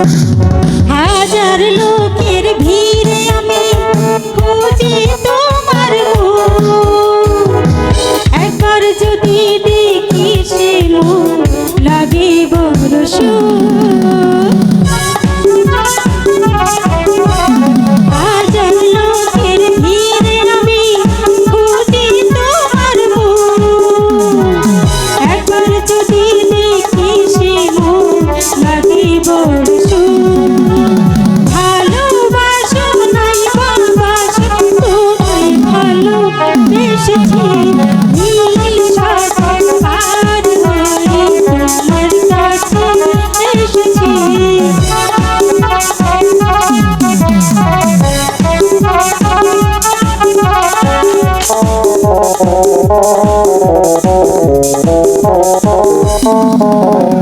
হাজার লোকের ভিড়ে আমি খুঁজি তোমার মুখ, একবার যদি দেখি সে মুখ লাগে বড় সুখ। হাজার লোকের ভিড়ে আমি খুঁজি তোমার মুখ, একবার যদি দেখি সে মুখ লাগে বড় সুখ। ভালোবাসো নাই বাবাসো তোমায় ভালোবেসেছি, নীল সাগর পার হয়ে তোমার কাছে এসেছি। Oh